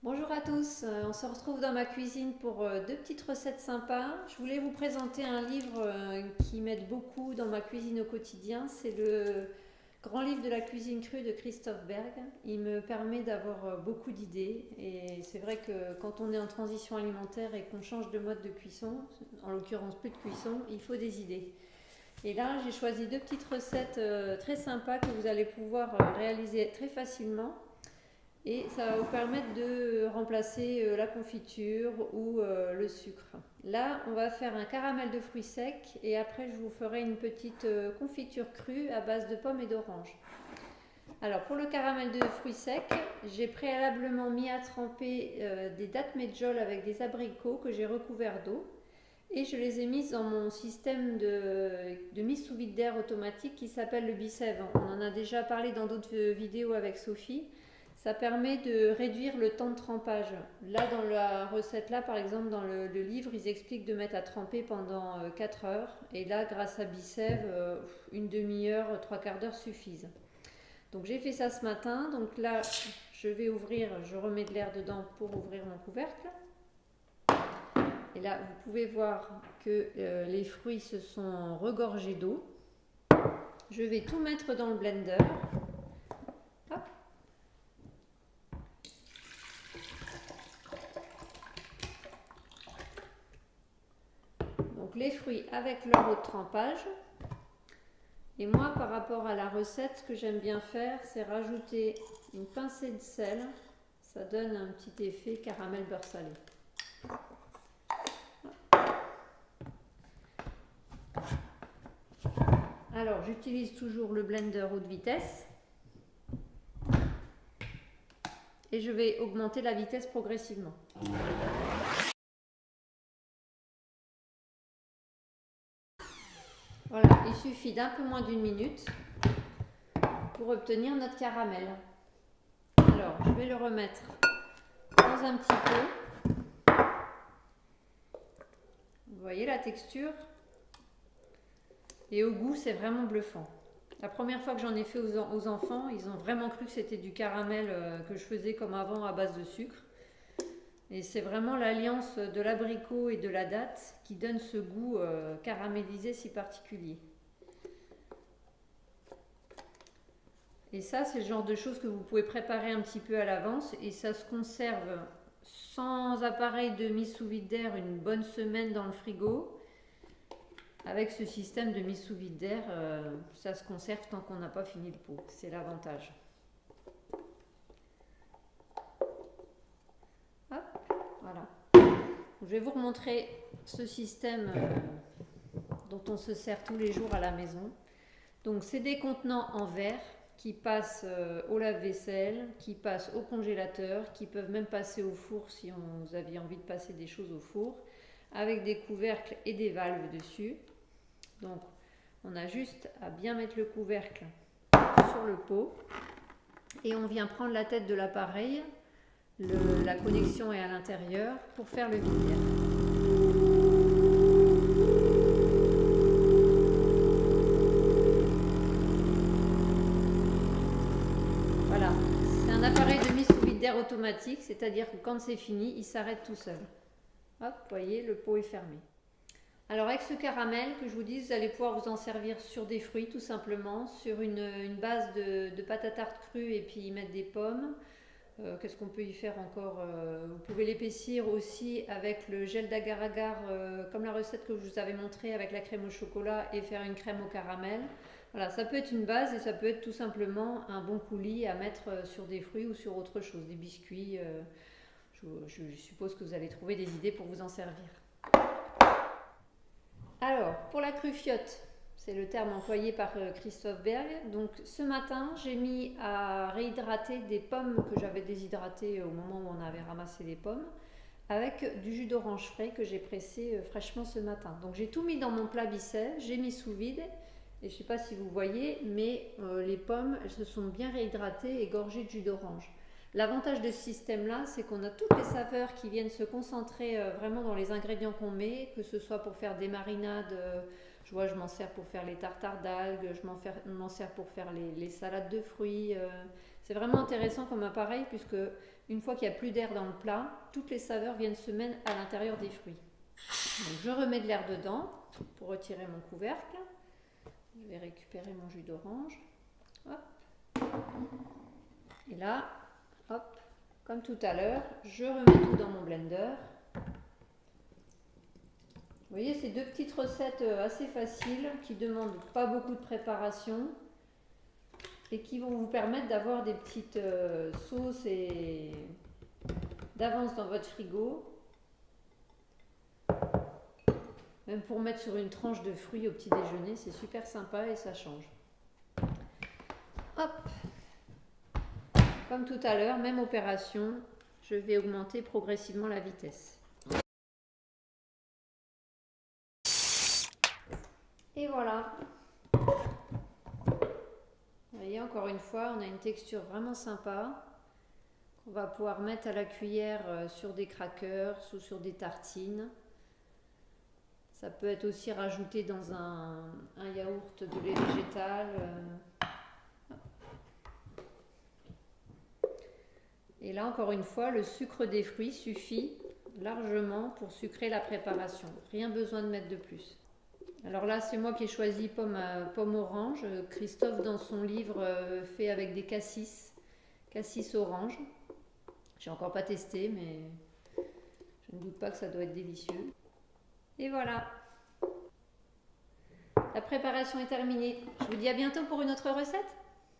Bonjour à tous, on se retrouve dans ma cuisine pour deux petites recettes sympas. Je voulais vous présenter un livre qui m'aide beaucoup dans ma cuisine au quotidien. C'est le grand livre de la cuisine crue de Christophe Berg. Il me permet d'avoir beaucoup d'idées et c'est vrai que quand on est en transition alimentaire et qu'on change de mode de cuisson, en l'occurrence plus de cuisson, il faut des idées. Et là, j'ai choisi deux petites recettes très sympas que vous allez pouvoir réaliser très facilement. Et ça va vous permettre de remplacer la confiture ou le sucre. Là, on va faire un caramel de fruits secs et après, je vous ferai une petite confiture crue à base de pommes et d'oranges. Alors, pour le caramel de fruits secs, j'ai préalablement mis à tremper des dattes medjool avec des abricots que j'ai recouverts d'eau. Et je les ai mises dans mon système de mise sous vide d'air automatique qui s'appelle le Bicève. On en a déjà parlé dans d'autres vidéos avec Sophie. Ça permet de réduire le temps de trempage. Là, dans la recette, là, par exemple, dans le livre, ils expliquent de mettre à tremper pendant 4 heures. Et là, grâce à Bicève, une demi-heure, trois quarts d'heure suffisent. Donc j'ai fait ça ce matin. Donc là, je vais ouvrir, je remets de l'air dedans pour ouvrir mon couvercle. Et là, vous pouvez voir que les fruits se sont regorgés d'eau. Je vais tout mettre dans le blender. Hop. Donc les fruits avec leur eau de trempage. Et moi, par rapport à la recette, ce que j'aime bien faire, c'est rajouter une pincée de sel. Ça donne un petit effet caramel beurre salé. Alors, j'utilise toujours le blender haute vitesse. Et je vais augmenter la vitesse progressivement. Voilà, il suffit d'un peu moins d'une minute pour obtenir notre caramel. Alors, je vais le remettre dans un petit pot. Vous voyez la texture? Et au goût, c'est vraiment bluffant. La première fois que j'en ai fait aux enfants, ils ont vraiment cru que c'était du caramel que je faisais comme avant à base de sucre. Et c'est vraiment l'alliance de l'abricot et de la date qui donne ce goût caramélisé si particulier. Et ça, c'est le genre de choses que vous pouvez préparer un petit peu à l'avance et ça se conserve sans appareil de mise sous vide d'air une bonne semaine dans le frigo. Avec ce système de mise sous vide d'air, ça se conserve tant qu'on n'a pas fini le pot. C'est l'avantage. Hop, voilà. Je vais vous remontrer ce système dont on se sert tous les jours à la maison. Donc c'est des contenants en verre qui passent au lave-vaisselle, qui passent au congélateur, qui peuvent même passer au four si vous aviez envie de passer des choses au four, avec des couvercles et des valves dessus. Donc on a juste à bien mettre le couvercle sur le pot et on vient prendre la tête de l'appareil, la connexion est à l'intérieur pour faire le vide-d'air. Voilà, c'est un appareil de mise sous vide d'air automatique, c'est-à-dire que quand c'est fini, il s'arrête tout seul. Hop, vous voyez, le pot est fermé. Alors avec ce caramel que je vous dis, vous allez pouvoir vous en servir sur des fruits tout simplement, sur une base de pâte à tarte crue et puis y mettre des pommes. Qu'est-ce qu'on peut y faire encore? Vous pouvez l'épaissir aussi avec le gel d'agar-agar, comme la recette que je vous avais montrée avec la crème au chocolat et faire une crème au caramel. Voilà, ça peut être une base et ça peut être tout simplement un bon coulis à mettre sur des fruits ou sur autre chose, des biscuits. Je suppose que vous allez trouver des idées pour vous en servir. Alors, pour la crufiote, c'est le terme employé par Christophe Berg. Donc ce matin, j'ai mis à réhydrater des pommes que j'avais déshydratées au moment où on avait ramassé les pommes, avec du jus d'orange frais que j'ai pressé fraîchement ce matin. Donc j'ai tout mis dans mon plat Bicève, j'ai mis sous vide, et je ne sais pas si vous voyez, mais les pommes, elles se sont bien réhydratées et gorgées de jus d'orange. L'avantage de ce système-là, c'est qu'on a toutes les saveurs qui viennent se concentrer vraiment dans les ingrédients qu'on met, que ce soit pour faire des marinades, je m'en sers pour faire les tartares d'algues, je m'en sers pour faire les salades de fruits. C'est vraiment intéressant comme appareil puisque une fois qu'il n'y a plus d'air dans le plat, toutes les saveurs viennent se mettre à l'intérieur des fruits. Donc je remets de l'air dedans pour retirer mon couvercle. Je vais récupérer mon jus d'orange. Hop. Et là, hop, comme tout à l'heure, je remets tout dans mon blender. Vous voyez, c'est deux petites recettes assez faciles qui ne demandent pas beaucoup de préparation et qui vont vous permettre d'avoir des petites sauces et d'avance dans votre frigo. Même pour mettre sur une tranche de fruits au petit déjeuner, c'est super sympa et ça change. Hop. Comme tout à l'heure, même opération, je vais augmenter progressivement la vitesse. Et voilà. Vous voyez, encore une fois, on a une texture vraiment sympa qu'on va pouvoir mettre à la cuillère sur des crackers ou sur des tartines. Ça peut être aussi rajouté dans un yaourt de lait végétal. Et là, encore une fois, le sucre des fruits suffit largement pour sucrer la préparation. Rien besoin de mettre de plus. Alors là, c'est moi qui ai choisi pomme orange. Christophe, dans son livre, fait avec des cassis orange. J'ai encore pas testé, mais je ne doute pas que ça doit être délicieux. Et voilà. La préparation est terminée. Je vous dis à bientôt pour une autre recette.